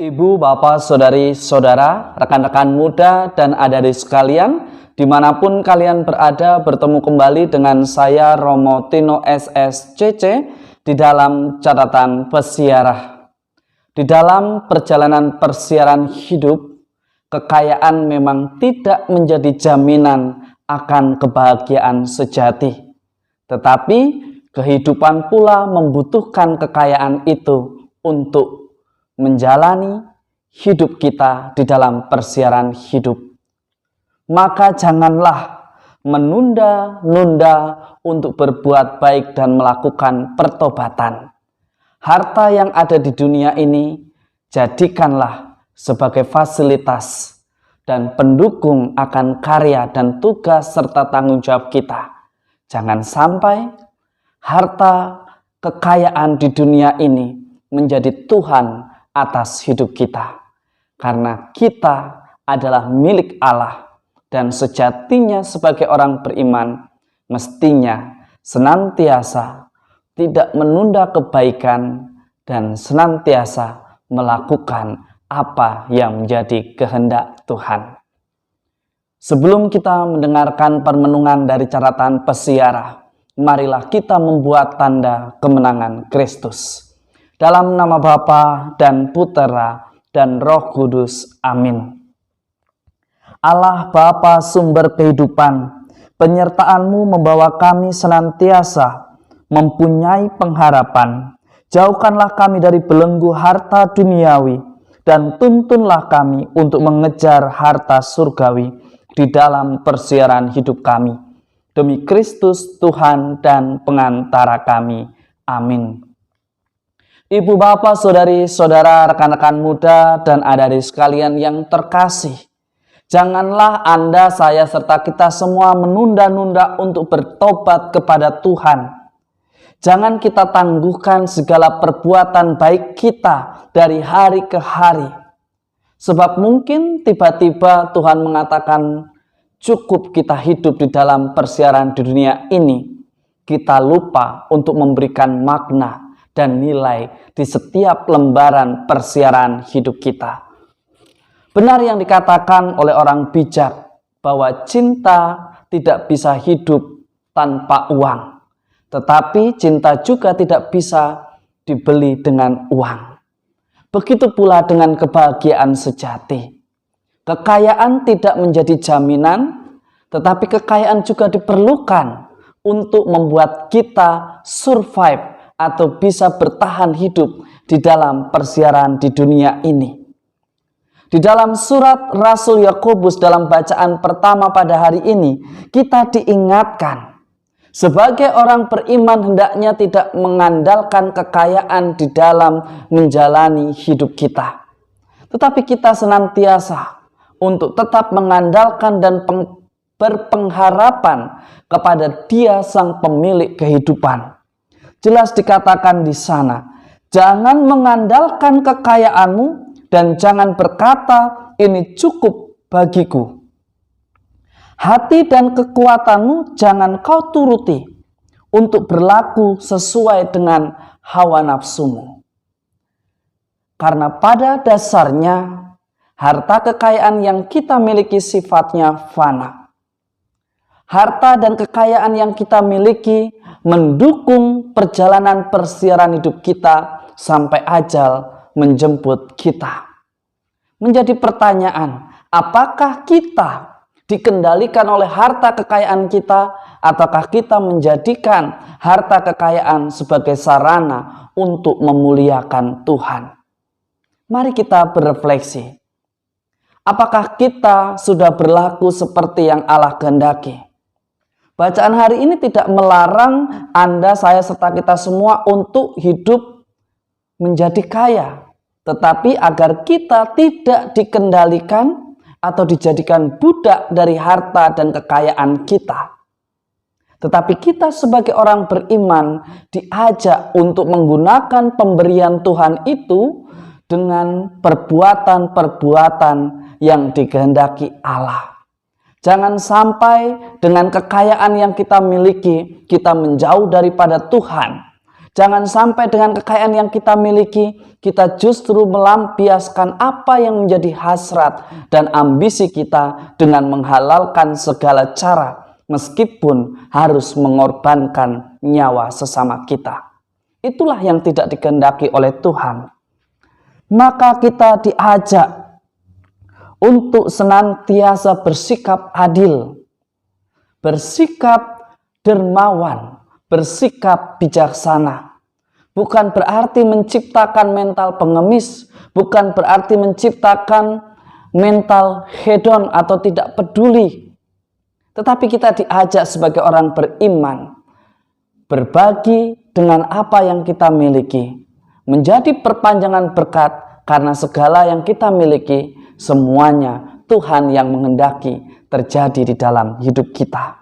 Ibu, bapak, saudari, saudara, rekan-rekan muda, dan adik-adik sekalian, dimanapun kalian berada, bertemu kembali dengan saya Romo Tino SSCC di dalam catatan pesiarah. Di dalam perjalanan persiaran hidup, kekayaan memang tidak menjadi jaminan akan kebahagiaan sejati. Tetapi kehidupan pula membutuhkan kekayaan itu untuk menjalani hidup kita di dalam persiaran hidup. Maka janganlah menunda-nunda untuk berbuat baik dan melakukan pertobatan. Harta yang ada di dunia ini jadikanlah sebagai fasilitas dan pendukung akan karya dan tugas serta tanggung jawab kita. Jangan sampai harta kekayaan di dunia ini menjadi Tuhan atas hidup kita, karena kita adalah milik Allah, dan sejatinya sebagai orang beriman mestinya senantiasa tidak menunda kebaikan dan senantiasa melakukan apa yang menjadi kehendak Tuhan. Sebelum kita mendengarkan permenungan dari catatan pesiarah, marilah kita membuat tanda kemenangan Kristus. Dalam nama Bapa dan Putera dan Roh Kudus. Amin. Allah Bapa sumber kehidupan, penyertaan-Mu membawa kami senantiasa mempunyai pengharapan. Jauhkanlah kami dari belenggu harta duniawi dan tuntunlah kami untuk mengejar harta surgawi di dalam persiaran hidup kami. Demi Kristus Tuhan dan pengantara kami. Amin. Ibu, bapak, saudari, saudara, rekan-rekan muda, dan adik-adik sekalian yang terkasih, janganlah Anda, saya, serta kita semua menunda-nunda untuk bertobat kepada Tuhan. Jangan kita tangguhkan segala perbuatan baik kita dari hari ke hari. Sebab mungkin tiba-tiba Tuhan mengatakan, cukup kita hidup di dalam persiaran di dunia ini. Kita lupa untuk memberikan makna dan nilai di setiap lembaran persiaran hidup kita. Benar yang dikatakan oleh orang bijak bahwa cinta tidak bisa hidup tanpa uang, tetapi cinta juga tidak bisa dibeli dengan uang. Begitu pula dengan kebahagiaan sejati. Kekayaan tidak menjadi jaminan, tetapi kekayaan juga diperlukan untuk membuat kita survive atau bisa bertahan hidup di dalam persiaran di dunia ini. Di dalam surat Rasul Yakobus dalam bacaan pertama pada hari ini, kita diingatkan sebagai orang beriman hendaknya tidak mengandalkan kekayaan di dalam menjalani hidup kita. Tetapi kita senantiasa untuk tetap mengandalkan dan berpengharapan kepada Dia sang pemilik kehidupan. Jelas dikatakan di sana, jangan mengandalkan kekayaanmu dan jangan berkata ini cukup bagiku. Hati dan kekuatanmu jangan kau turuti untuk berlaku sesuai dengan hawa nafsumu. Karena pada dasarnya harta kekayaan yang kita miliki sifatnya fana. Harta dan kekayaan yang kita miliki mendukung perjalanan persiaran hidup kita sampai ajal menjemput kita. Menjadi pertanyaan, apakah kita dikendalikan oleh harta kekayaan kita, ataukah kita menjadikan harta kekayaan sebagai sarana untuk memuliakan Tuhan? Mari kita berefleksi. Apakah kita sudah berlaku seperti yang Allah kehendaki? Bacaan hari ini tidak melarang Anda, saya, serta kita semua untuk hidup menjadi kaya. Tetapi agar kita tidak dikendalikan atau dijadikan budak dari harta dan kekayaan kita. Tetapi kita sebagai orang beriman diajak untuk menggunakan pemberian Tuhan itu dengan perbuatan-perbuatan yang dikehendaki Allah. Jangan sampai dengan kekayaan yang kita miliki, kita menjauh daripada Tuhan. Jangan sampai dengan kekayaan yang kita miliki, kita justru melampiaskan apa yang menjadi hasrat dan ambisi kita dengan menghalalkan segala cara, meskipun harus mengorbankan nyawa sesama kita. Itulah yang tidak dikehendaki oleh Tuhan. Maka kita diajak untuk senantiasa bersikap adil, bersikap dermawan, bersikap bijaksana. Bukan berarti menciptakan mental pengemis, bukan berarti menciptakan mental hedon atau tidak peduli. Tetapi kita diajak sebagai orang beriman, berbagi dengan apa yang kita miliki, menjadi perpanjangan berkat, karena segala yang kita miliki, semuanya Tuhan yang menghendaki terjadi di dalam hidup kita.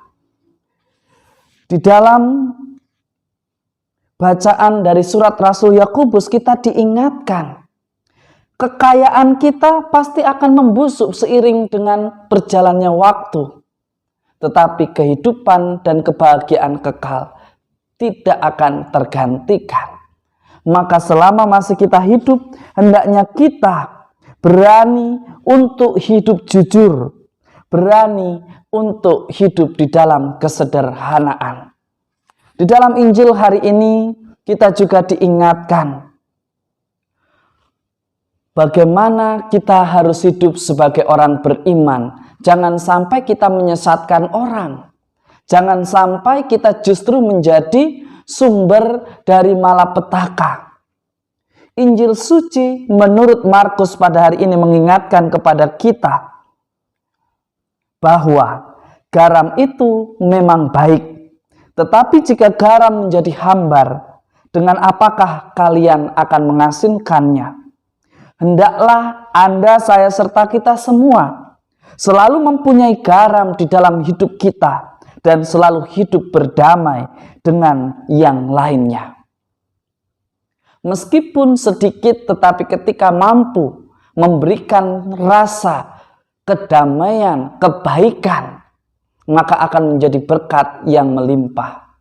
Di dalam bacaan dari surat Rasul Yakobus kita diingatkan, kekayaan kita pasti akan membusuk seiring dengan berjalannya waktu. Tetapi kehidupan dan kebahagiaan kekal tidak akan tergantikan. Maka selama masih kita hidup, hendaknya kita berani untuk hidup jujur, berani untuk hidup di dalam kesederhanaan. Di dalam Injil hari ini kita juga diingatkan bagaimana kita harus hidup sebagai orang beriman. Jangan sampai kita menyesatkan orang. Jangan sampai kita justru menjadi sumber dari malapetaka. Injil suci menurut Markus pada hari ini mengingatkan kepada kita bahwa garam itu memang baik, tetapi jika garam menjadi hambar, dengan apakah kalian akan mengasinkannya? Hendaklah Anda, saya, serta kita semua selalu mempunyai garam di dalam hidup kita dan selalu hidup berdamai dengan yang lainnya. Meskipun sedikit, tetapi ketika mampu memberikan rasa kedamaian, kebaikan, maka akan menjadi berkat yang melimpah.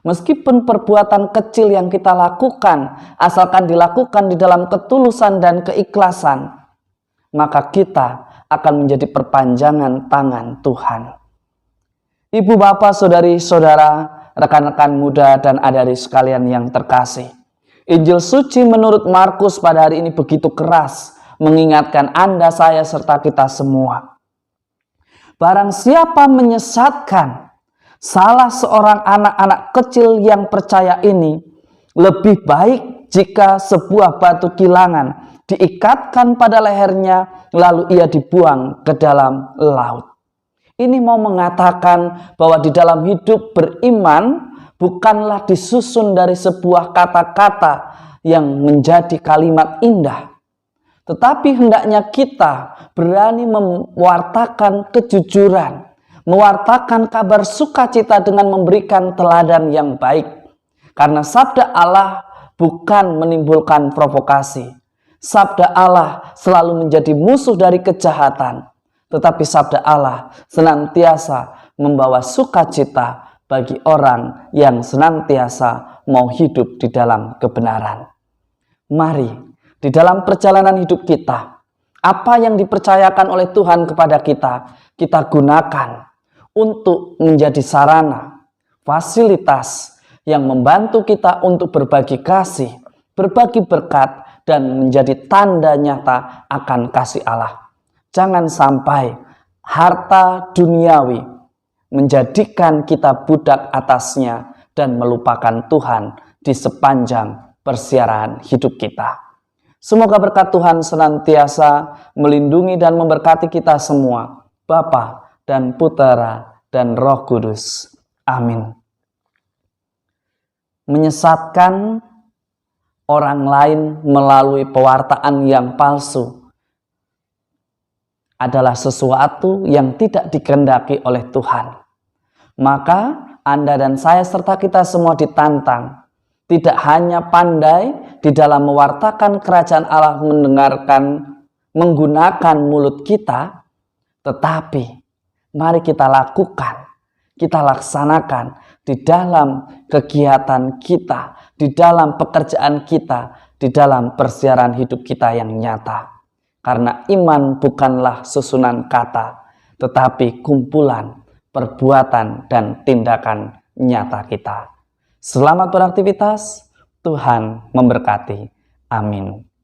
Meskipun perbuatan kecil yang kita lakukan, asalkan dilakukan di dalam ketulusan dan keikhlasan, maka kita akan menjadi perpanjangan tangan Tuhan. Ibu, bapak, saudari, saudara, rekan-rekan muda, dan adik-adik sekalian yang terkasih, Injil suci menurut Markus pada hari ini begitu keras mengingatkan Anda, saya, serta kita semua. Barang siapa menyesatkan salah seorang anak-anak kecil yang percaya ini, lebih baik jika sebuah batu kilangan diikatkan pada lehernya, lalu ia dibuang ke dalam laut. Ini mau mengatakan bahwa di dalam hidup beriman bukanlah disusun dari sebuah kata-kata yang menjadi kalimat indah, tetapi hendaknya kita berani mewartakan kejujuran, mewartakan kabar sukacita dengan memberikan teladan yang baik. Karena sabda Allah bukan menimbulkan provokasi. Sabda Allah selalu menjadi musuh dari kejahatan. Tetapi sabda Allah senantiasa membawa sukacita bagi orang yang senantiasa mau hidup di dalam kebenaran. Mari, di dalam perjalanan hidup kita, apa yang dipercayakan oleh Tuhan kepada kita, kita gunakan untuk menjadi sarana, fasilitas yang membantu kita untuk berbagi kasih, berbagi berkat, dan menjadi tanda nyata akan kasih Allah. Jangan sampai harta duniawi menjadikan kita budak atasnya dan melupakan Tuhan di sepanjang persiaran hidup kita. Semoga berkat Tuhan senantiasa melindungi dan memberkati kita semua, Bapa dan Putera dan Roh Kudus. Amin. Menyesatkan orang lain melalui pewartaan yang palsu adalah sesuatu yang tidak dikehendaki oleh Tuhan. Maka Anda dan saya serta kita semua ditantang, tidak hanya pandai di dalam mewartakan kerajaan Allah menggunakan mulut kita, tetapi mari kita lakukan, kita laksanakan di dalam kegiatan kita, di dalam pekerjaan kita, di dalam persiaran hidup kita yang nyata. Karena iman bukanlah susunan kata, tetapi kumpulan perbuatan dan tindakan nyata kita. Selamat beraktivitas, Tuhan memberkati. Amin.